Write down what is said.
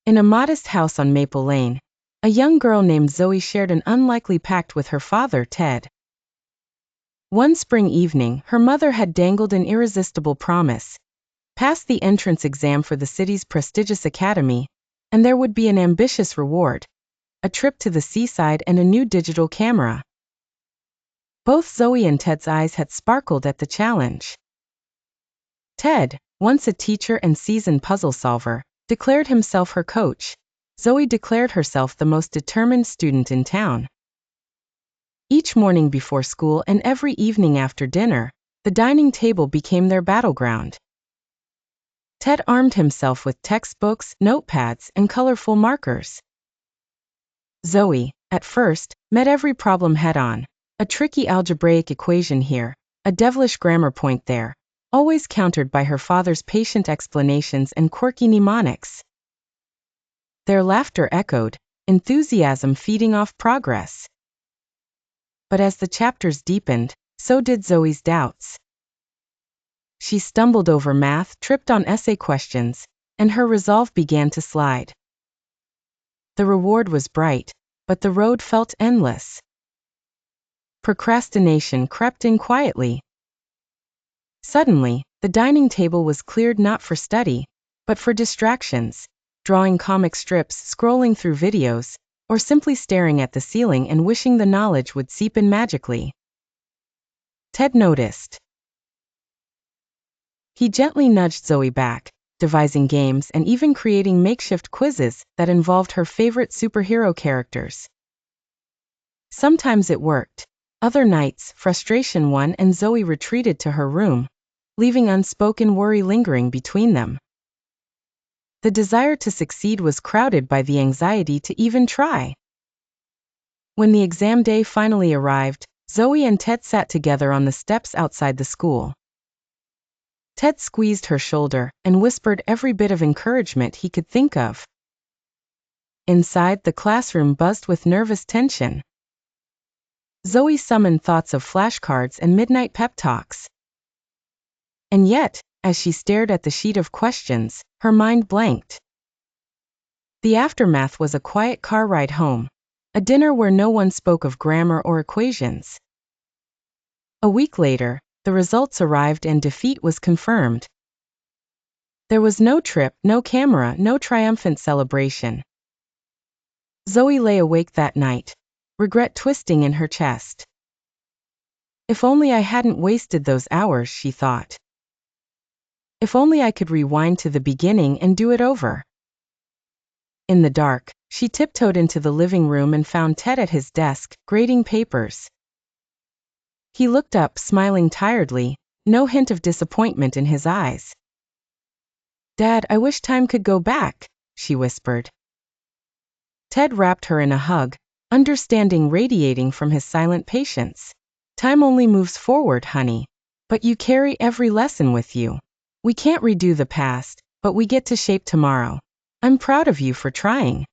In a modest house on Maple Lane, a young girl named Zoe shared an unlikely pact with her father, Ted. One spring evening, her mother had dangled an irresistible promise: pass the entrance exam for the city's prestigious academy, and there would be an ambitious reward: a trip to the seaside and a new digital camera. Both Zoe and Ted's eyes had sparkled at the challenge. Ted, once a teacher and seasoned puzzle solver, declared himself her coach. Zoe declared herself the most determined student in town. Each morning before school and every evening after dinner, the dining table became their battleground. Ted armed himself with textbooks, notepads, and colorful markers. Zoe, at first, met every problem head-on: a tricky algebraic equation here, a devilish grammar point there, always countered by her father's patient explanations and quirky mnemonics. Their laughter echoed, enthusiasm feeding off progress. But as the chapters deepened, so did Zoe's doubts. She stumbled over math, tripped on essay questions, and her resolve began to slide. The reward was bright, but the road felt endless. Procrastination crept in quietly. Suddenly, the dining table was cleared not for study, but for distractions: drawing comic strips, scrolling through videos, or simply staring at the ceiling and wishing the knowledge would seep in magically. Ted noticed. He gently nudged Zoe back, devising games and even creating makeshift quizzes that involved her favorite superhero characters. Sometimes it worked. Other nights, frustration won and Zoe retreated to her room, leaving unspoken worry lingering between them. The desire to succeed was crowded by the anxiety to even try. When the exam day finally arrived, Zoe and Ted sat together on the steps outside the school. Ted squeezed her shoulder and whispered every bit of encouragement he could think of. Inside, the classroom buzzed with nervous tension. Zoe summoned thoughts of flashcards and midnight pep talks. And yet, as she stared at the sheet of questions, her mind blanked. The aftermath was a quiet car ride home, a dinner where no one spoke of grammar or equations. A week later, the results arrived and defeat was confirmed. There was no trip, no camera, no triumphant celebration. Zoe lay awake that night, regret twisting in her chest. If only I hadn't wasted those hours, she thought. If only I could rewind to the beginning and do it over. In the dark, she tiptoed into the living room and found Ted at his desk, grading papers. He looked up, smiling tiredly, no hint of disappointment in his eyes. "Dad, I wish time could go back," she whispered. Ted wrapped her in a hug, understanding radiating from his silent patience. "Time only moves forward, honey. But you carry every lesson with you. We can't redo the past, but we get to shape tomorrow. I'm proud of you for trying."